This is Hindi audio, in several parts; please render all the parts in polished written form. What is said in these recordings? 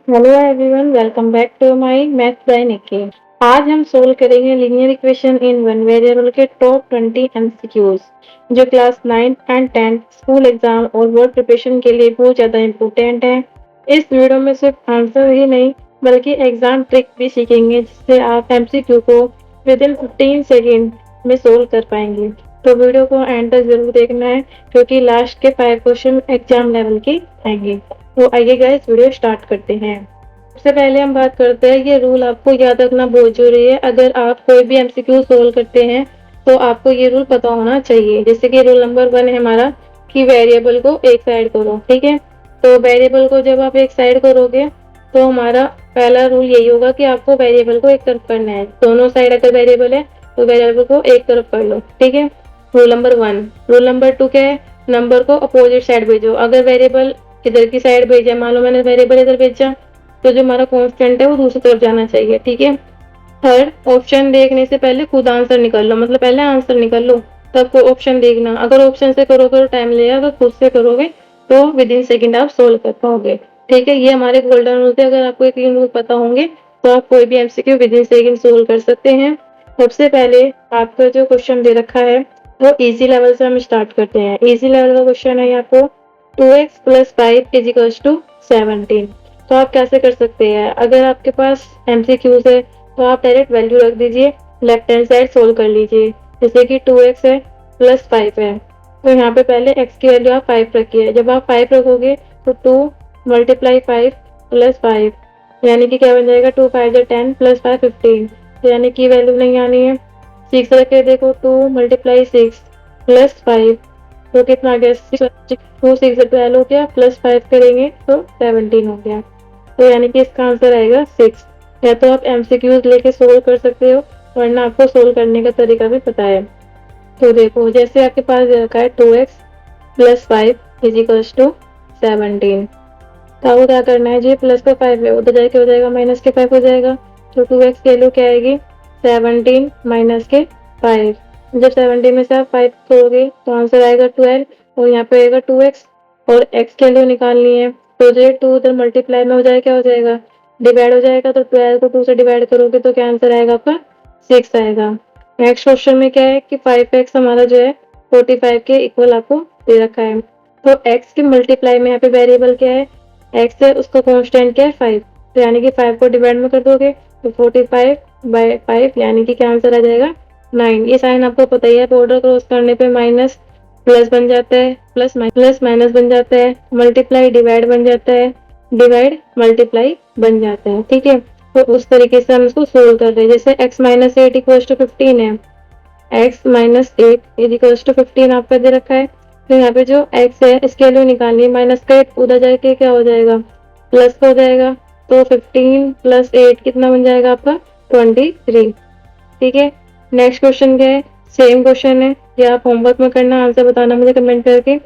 Hello everyone, welcome back to my math by Nikki. आज हम सोल्व करेंगे linear equation in one variable के टॉप 20 एमसीक्यूज जो क्लास 9 एंड 10 स्कूल एग्जाम और बोर्ड प्रिपरेशन के लिए बहुत ज़्यादा इम्पोर्टेंट है। इस वीडियो में सिर्फ आंसर ही नहीं बल्कि एग्जाम ट्रिक भी सीखेंगे जिससे आप एमसीक्यू को विद इन 15 सेकेंड में सोल्व कर पाएंगे। तो वीडियो को एंड तक जरूर देखना है क्योंकि लास्ट के 5 क्वेश्चन एग्जाम लेवल के आएंगे। तो आइए गाइस वीडियो स्टार्ट करते हैं। सबसे पहले हम बात करते हैं, ये रूल आपको याद रखना बहुत जरूरी है। अगर आप कोई भी एमसीक्यू सोल्व करते हैं तो आपको ये रूल पता होना चाहिए। जैसे कि रूल नंबर 1 है हमारा कि वेरिएबल को एक साइड करो। ठीक है, तो वेरिएबल को जब आप एक साइड करोगे तो हमारा पहला रूल यही होगा कि आपको वेरिएबल को एक तरफ करना है। दोनों साइड अगर वेरिएबल है तो वेरिएबल को एक तरफ कर लो। ठीक है, रूल नंबर 1। रूल नंबर 2 क्या है? नंबर को अपोजिट साइड भेजो। अगर वेरिएबल इधर की साइड भेजा, मान लो मैंने वेरिएबल इधर भेजा तो जो हमारा कांस्टेंट है वो दूसरी तरफ जाना चाहिए। ठीक है, थर्ड, ऑप्शन देखने से पहले खुद आंसर निकाल लो, मतलब पहले आंसर निकाल लो तब को ऑप्शन देखना। अगर ऑप्शन से करोगे तो टाइम लगेगा, अगर खुद से करोगे तो विद इन सेकेंड आप सोल्व कर पाओगे। ठीक है, ये हमारे गोल्डन रूल थे। अगर आपको ये 3 रूल पता होंगे तो आप कोई भी MCQ with in second solve कर सकते हैं। सबसे पहले आपका जो क्वेश्चन दे रखा है वो इजी लेवल से हम स्टार्ट करते हैं। इजी लेवल का क्वेश्चन है आपको 2x + 5 = 17। तो आप कैसे कर सकते हैं? अगर आपके पास एमसीक्यूज है तो आप डायरेक्ट वैल्यू रख दीजिए, लेफ्ट हैंड साइड सोल्व कर लीजिए। जैसे कि 2x है प्लस 5 है तो यहाँ पे पहले x की वैल्यू आप 5 रखिए। जब आप 5 रखोगे तो 2 × 5 + 5 यानी कि क्या बन जाएगा? 2 × 5 = 10 + 5 15। तो यानी कि वैल्यू नहीं आनी है। 6 रख के देखो, 2 × 6 + 5 तो कितना आ गया? 2 6 12 हो गया, प्लस 5 करेंगे तो 17 हो गया। तो यानी कि इसका आंसर आएगा 6। या तो आप एमसीक्यूज लेके सोल्व कर सकते हो वरना आपको सोल्व करने का तरीका भी पता है। तो देखो, जैसे आपके पास दे रखा है 2x + 5 = 17। तो आपको क्या करना है? जी प्लस का 5 है, उधर जाके हो जाएगा माइनस के 5 हो जाएगा। तो 2x की वैल्यू क्या आएगी? 17 माइनस के 5। जब 17 में से आप 5 करोगे तो आंसर आएगा 12 और यहाँ पे आएगा 2x और x की वैल्यू निकालनी है। तो जो 2 उधर मल्टीप्लाई में हो जाएगा, क्या हो जाएगा? डिवाइड हो जाएगा। तो 12 को 2 से डिवाइड करोगे तो क्या आंसर आएगा आपका? 6 आएगा। नेक्स्ट क्वेश्चन में क्या है कि 5x हमारा जो है 45 के इक्वल आपको दे रखा है। तो x के मल्टीप्लाई में यहाँ पे वेरिएबल क्या है? x है, उसका कांस्टेंट क्या है? 5। तो यानी कि 5 को डिवाइड में कर दोगे तो 45/5 यानी कि क्या आंसर आ जाएगा? 9। ये साइन आपको पता ही है, बॉर्डर क्रॉस करने पे माइनस प्लस बन जाता है, प्लस माइनस बन जाता है, मल्टीप्लाई डिवाइड बन जाता है, डिवाइड मल्टीप्लाई बन जाता है। ठीक है, तो उस तरीके से हम इसको सोल्व कर रहे हैं। जैसे x - 8 = 15 है, x - 8 = 15 आपका दे रखा है। तो यहाँ पे जो x है इसकी वैल्यू निकालनी है। माइनस का 8 उधर जाके क्या हो जाएगा? प्लस का हो जाएगा। तो 15 + 8 कितना बन जाएगा आपका? 23। ठीक है, नेक्स्ट क्वेश्चन क्या है? सेम क्वेश्चन है, ये आप होमवर्क में करना, आंसर बताना मुझे कमेंट करके।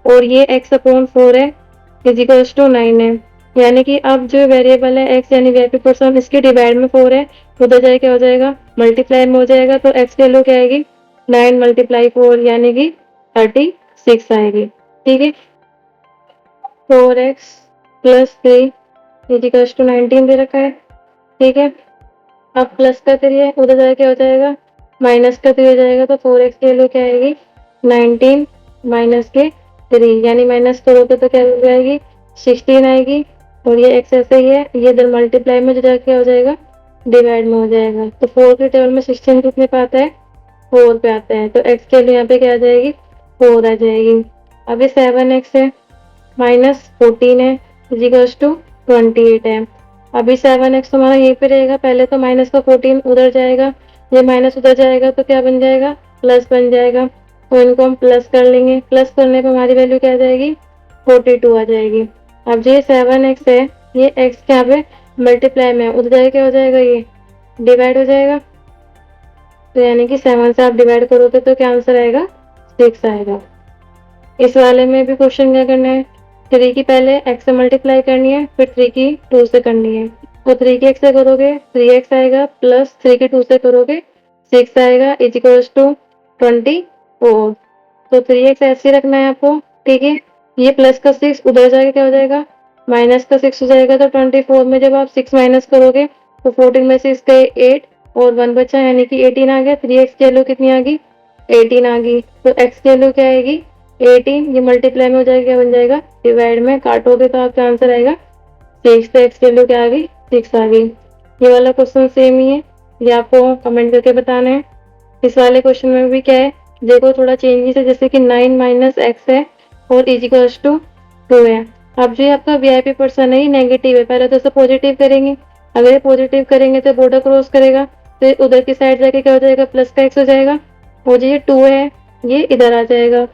और ये x/4 है = 9 है। यानी कि अब जो वेरिएबल है x यानी y इसके डिवाइड में 4 है, उधर जाके क्या हो जाएगा? मल्टीप्लाई में हो जाएगा। तो x की वैल्यू क्या आएगी? 9 × 4 यानी कि 36 आएगी। ठीक है, 4x + 3 = 19 दे रखा है। ठीक है, अब प्लस का 3 है, उधर जाके क्या हो जाएगा? माइनस का 3 हो जाएगा। तो 4x की वैल्यू क्या आएगी? 19 माइनस के 3 यानी माइनस करोगे तो क्या हो जाएगी? 16 आएगी। और ये x ऐसे ही है, ये इधर मल्टीप्लाई में जो जाके क्या हो जाएगा? डिवाइड में हो जाएगा। तो 4 के टेबल में 16 कितने पे आता है? 4 पे आता है। तो x के वैल्यू यहाँ पे क्या आ जाएगी? 4 आ जाएगी। अब ये 7x है माइनस 14 है = 28 है। अभी 7x हमारा यहीं पे रहेगा, पहले तो माइनस का 14 उधर जाएगा, ये माइनस उधर जाएगा तो क्या बन जाएगा? प्लस बन जाएगा। तो इनको हम प्लस कर लेंगे। प्लस करने पर हमारी वैल्यू क्या आ जाएगी? 42 आ जाएगी। अब जो ये 7x है ये x के यहाँ पे मल्टीप्लाई में है, उधर जाके क्या हो जाएगा? ये डिवाइड हो जाएगा। तो यानी कि 7 से आप डिवाइड करोगे तो क्या आंसर आएगा? 6 आएगा। इस वाले में भी क्वेश्चन क्या करना है? 3 की पहले x से मल्टीप्लाई करनी है, फिर 3 की 2 से करनी है। तो 3 की x से करोगे 3x आएगा, प्लस 3 की 2 से करोगे 6 आएगा = 24। तो 3x ऐसे ही रखना है आपको। ठीक है, ये प्लस का 6 उधर जाके क्या हो जाएगा? माइनस का 6 हो जाएगा, तो 24 में जब आप 6 माइनस करोगे तो 14 में से इसका 8 और 1 बचा, यानी कि 18 आ गया। 3x की वैल्यू कितनी आ गई? 18 आ गई। तो x की वैल्यू क्या आएगी? 18। ये मल्टीप्लाई में हो जाएगा, क्या बन जाएगा? डिवाइड में काटोगे तो आपका आंसर आएगा 6। तो x की वैल्यू क्या आ गई? 6 आ गई। ये वाला क्वेश्चन सेम ही है, ये आपको कमेंट करके बताना है। इस वाले क्वेश्चन में भी क्या है, देखो थोड़ा चेंजेस है, जैसे कि 9 माइनस एक्स है और इज इक्वल्स टू 2 है। अब जो ये आपका वीआईपी पर्सन है ये नेगेटिव है, पहले तो इसे पॉजिटिव करेंगे। अगर ये पॉजिटिव करेंगे तो बॉर्डर क्रॉस करेगा, तो उधर की साइड जाके क्या हो जाएगा? प्लस का एक्स हो जाएगा। और जो ये 2 है ये इधर आ जाएगा।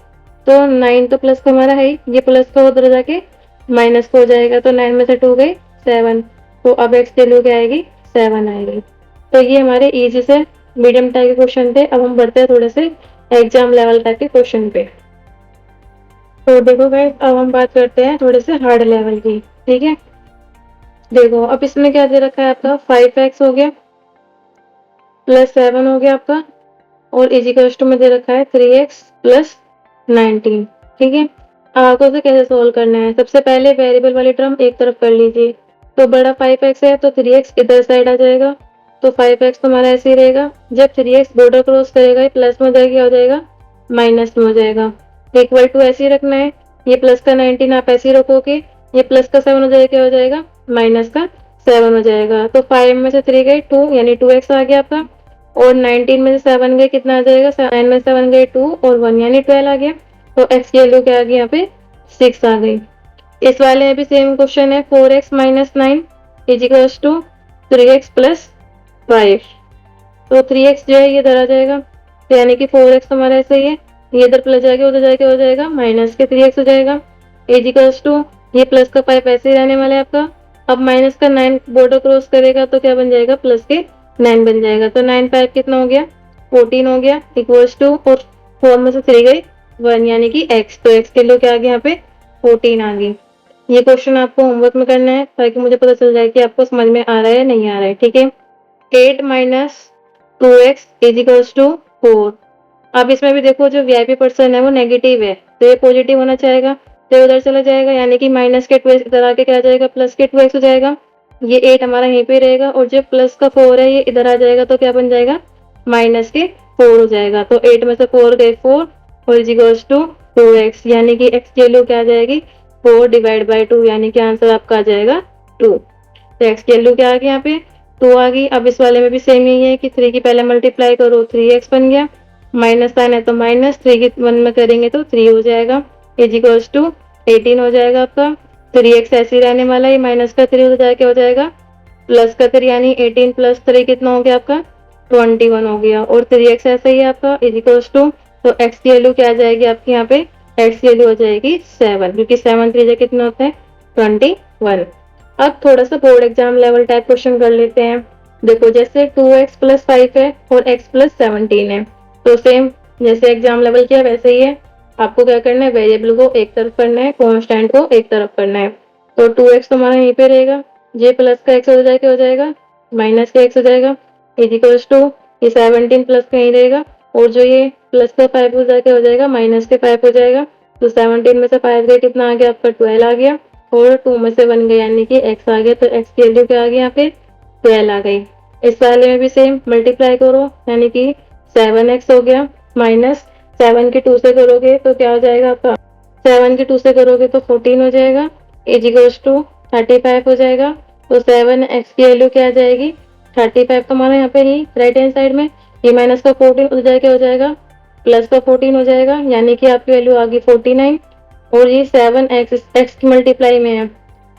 तो 9 तो प्लस का हमारा है ही, ये प्लस का उधर जाके माइनस का हो जाएगा। तो 9 में से 2 गई 7। तो अब एक्स की वैल्यू क्या आएगी? 7 आएगी। तो ये हमारे इजी से मीडियम टाइप के क्वेश्चन थे। अब हम बढ़ते हैं थोड़े से एग्जाम लेवल टाइप के क्वेश्चन पे। तो देखो गाइस, अब हम बात करते हैं थोड़े से हार्ड लेवल की। ठीक है, देखो अब इसमें क्या दे रखा है आपका? 5x हो गया प्लस 7 हो गया आपका, और इजिकल्स टू में दे रखा है 3x प्लस 19। ठीक है, अब आपको इसे कैसे सोल्व करना है? सबसे पहले वेरिएबल वाली टर्म एक तरफ कर लीजिए। तो बड़ा 5x है तो 3x इधर साइड आ जाएगा, तो 5x तो हमारा ऐसे ही रहेगा। जब 3x बॉर्डर क्रॉस करेगा ये प्लस में हो जाएगा, क्या हो जाएगा? माइनस में हो जाएगा। इक्वल टू ऐसे ही रखना है, ये प्लस का 19 आप ऐसे ही रखोगे, ये प्लस का 7 हो जाएगा, क्या हो जाएगा? माइनस का 7 हो जाएगा। तो 5 में से 3 गए 2, यानी 2x आ गया आपका। और 19 में से 7 गए, कितना आ जाएगा? 9 में से 7 गए 2 और 1, यानी 12 आ गया। तो x की वैल्यू क्या आ गई? यहाँ पे 6 आ गई। इस वाले में भी सेम क्वेश्चन है, 4x minus 9 is equals to 3x plus 5। तो 3x जो है ये इधर आ जाएगा, तो यानी कि 4x हमारा ऐसे ही है, ये इधर प्लस जाके उधर जाके हो जाएगा माइनस के 3x हो जाएगा। इज इक्वल्स टू ये प्लस का 5 ऐसे ही रहने वाला है आपका। अब माइनस का 9 बॉर्डर क्रॉस करेगा तो क्या बन जाएगा? प्लस के 9 बन जाएगा। तो 9 5 कितना हो गया? 14 हो गया, इक्वल्स टू, और 4 में से 3 गई 1, यानी कि x। तो x के लिए क्या आ गया? यहाँ पे 14 आ गई। ये क्वेश्चन आपको होमवर्क में करना है, ताकि मुझे पता चल जाए कि आपको समझ में आ रहा है या नहीं आ रहा है। ठीक है, 8 minus 2x is equals to 4। अब इसमें भी देखो जो वीआईपी पर्सन है वो नेगेटिव है, तो ये पॉजिटिव होना चाहेगा, तो उधर चला जाएगा, यानी कि माइनस के 2x इधर आके क्या आ जाएगा? प्लस के 2x हो जाएगा। ये 8 हमारा यहीं पे रहेगा, और जो प्लस का 4 है ये इधर आ जाएगा, तो क्या बन जाएगा? माइनस के 4 हो जाएगा। तो 8 में से 4 गए 4 और इज इक्वल्स टू 2x, यानी कि x की वैल्यू क्या आ जाएगी? 4 डिवाइड बाई 2, यानी कि आंसर आपका आ जाएगा 2। तो x की वैल्यू क्या आ गई? यहाँ पे 2 आ गई। अब इस वाले में भी सेम यही है कि 3 की पहले मल्टीप्लाई करो 3x बन गया, माइनस साइन है तो माइनस 3 की 1 में करेंगे तो 3 हो जाएगा, इज इक्वल्स टू 18 हो जाएगा आपका। 3x ऐसे ही रहने वाला है, माइनस का 3 हो जाएगा, क्या हो जाएगा? प्लस का 3, यानी 18 प्लस 3 कितना हो गया आपका? 21 हो गया। और 3x ऐसा ही है आपका, इज इक्वल्स टू, तो x की वैल्यू क्या आ जाएगी आपकी? यहाँ पे x की वैल्यू हो जाएगी 7, क्योंकि 7 3 कितना होता है? 21। अब थोड़ा सा board exam level type question कर लेते हैं। देखो जैसे 2x प्लस 5 है और x प्लस 17 है, तो सेम जैसे एग्जाम लेवल किया वैसे ही है। आपको क्या करना है? वेरिएबल को एक तरफ करना है, कांस्टेंट को एक तरफ करना है। तो 2x तो हमारा यहीं पे रहेगा, ये प्लस का x हो जाएगा, क्या हो जाएगा? माइनस का x हो जाएगा, इज इक्वल्स टू ये 17 प्लस का ही रहेगा, और जो ये प्लस का 5 हो जाएगा हो जाएगा माइनस के 5 हो जाएगा। तो 17 में से 5 गए, कितना आ गया आपका? 12 आ गया, और 2 में से 1 गया, यानी कि x आ गया। तो x की वैल्यू क्या आ गई? यहाँ पे 12 आ गई। इस वाले में भी सेम मल्टीप्लाई करो, यानी कि 7x हो गया, माइनस 7 के 2 से करोगे तो क्या हो जाएगा आपका? 7 के 2 से करोगे तो 14 हो जाएगा, इज इक्वल्स टू 35 हो जाएगा। तो 7x की वैल्यू क्या आ जाएगी? 35 तो हमारा यहाँ पे ही राइट हैंड साइड में, ये माइनस का 14 हो जाएगा, क्या हो जाएगा? प्लस का 14 हो जाएगा, यानी कि आपकी वैल्यू आ गई 49। और ये 7x x की मल्टीप्लाई में है,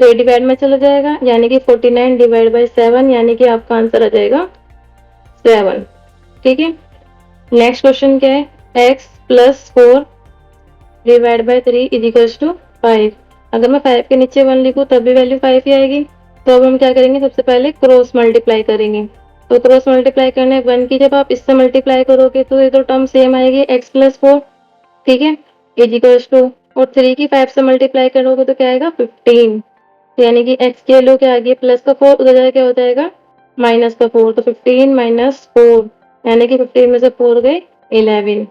तो ये डिवाइड में चला जाएगा, यानी कि 49 डिवाइड बाई 7, यानी कि आपका आंसर आ जाएगा 7। ठीक है, नेक्स्ट क्वेश्चन क्या है? x plus 4 divide by 3 is equals to 5। अगर मैं 5 के नीचे 1 लिखूं तब भी वैल्यू 5 ही आएगी। तो अब हम क्या करेंगे? सबसे पहले क्रॉस मल्टीप्लाई करेंगे। तो क्रॉस मल्टीप्लाई करने 1 की जब आप इससे मल्टीप्लाई करोगे तो ये तो टर्म सेम आएगी, x प्लस 4। ठीक है, इज इक्वल्स टू, और 3 की 5 से मल्टीप्लाई करोगे तो क्या आएगा? 15। तो यानी कि x की वैल्यू क्या आ गई? प्लस का 4 उधर जाके क्या हो जाएगा? माइनस का 4। तो 15 माइनस 4, यानी कि 15 में से 4 गए 11।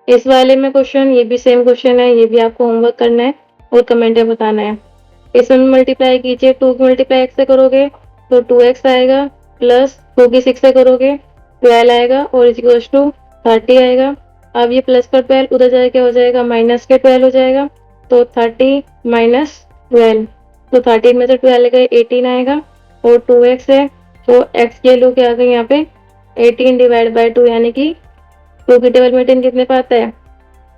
इस वाले में क्वेश्चन, ये भी सेम क्वेश्चन है, ये भी आपको होमवर्क करना है और कमेंट में बताना है। इसमें मल्टीप्लाई कीजिए, 2 की मल्टीप्लाई x से करोगे तो 2x आएगा, प्लस 2 की 6 से करोगे 12 आएगा और इक्वल्स टू 30 आएगा। अब ये प्लस का 12 उधर जाके क्या हो जाएगा, माइनस के 12 हो जाएगा, तो 30 माइनस 12, तो 13 में से 12 गए 18 आएगा और 2x है तो x की वैल्यू क्या आ गई यहाँ पे 18 डिवाइड बाई 2, यानी कि 2 की टेबल में 18 कितने पे आता है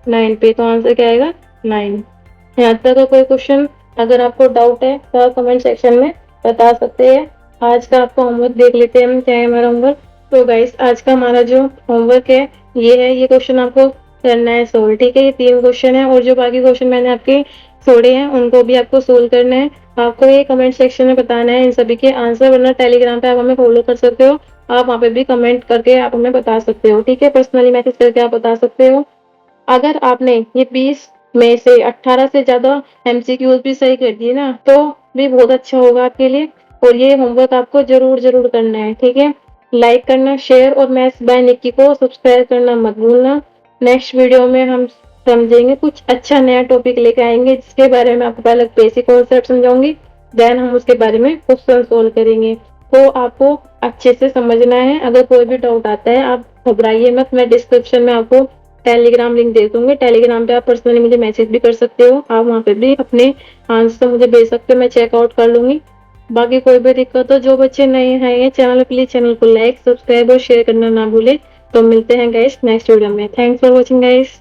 9 पे, तो आंसर क्या आएगा 9। यहाँ तक का कोई क्वेश्चन अगर आपको डाउट है तो आप कमेंट सेक्शन में बता सकते हैं। आज का आपका होमवर्क देख लेते हैं हम, क्या है हमारा होमवर्क। तो गाइस आज का हमारा जो होमवर्क है ये है, ये क्वेश्चन आपको करना है सोल्व, ठीक है। ये 3 क्वेश्चन है और जो बाकी क्वेश्चन मैंने आपके छोड़े हैं उनको भी आपको सोल्व करना है। आपको ये कमेंट सेक्शन में बताना है इन सभी के आंसर, वरना टेलीग्राम पे आप हमें फॉलो कर सकते हो, आप वहाँ पे भी कमेंट करके आप हमें बता सकते हो, ठीक है। पर्सनली मैसेज करके आप बता सकते हो। अगर आपने ये 20 में से 18 से ज्यादा एमसीक्यूज भी सही कर दिए ना तो भी बहुत अच्छा होगा आपके लिए। और ये होमवर्क आपको जरूर जरूर करना है, ठीक है। लाइक करना, शेयर और मैथ्स बाय निक्की को सब्सक्राइब करना मत भूलना। नेक्स्ट वीडियो में हम समझेंगे, कुछ अच्छा नया टॉपिक लेके आएंगे जिसके बारे में आपको पहले बेसिक कॉन्सेप्ट समझाऊंगी, देन हम उसके बारे में क्वेश्चन सोल्व करेंगे। तो आपको अच्छे से समझना है। अगर कोई भी डाउट आता है आप घबराइए मत, मैं डिस्क्रिप्शन में आपको टेलीग्राम लिंक दे दूंगी, टेलीग्राम पे आप पर्सनली मुझे मैसेज भी कर सकते हो, आप वहाँ पे भी अपने आंसर मुझे भेज सकते हो, मैं चेकआउट कर लूंगी। बाकी कोई भी दिक्कत हो, जो बच्चे नए हैं चैनल, प्लीज चैनल को लाइक सब्सक्राइब और शेयर करना ना भूले। तो मिलते हैं गाइस नेक्स्ट वीडियो में। Thanks for watching guys.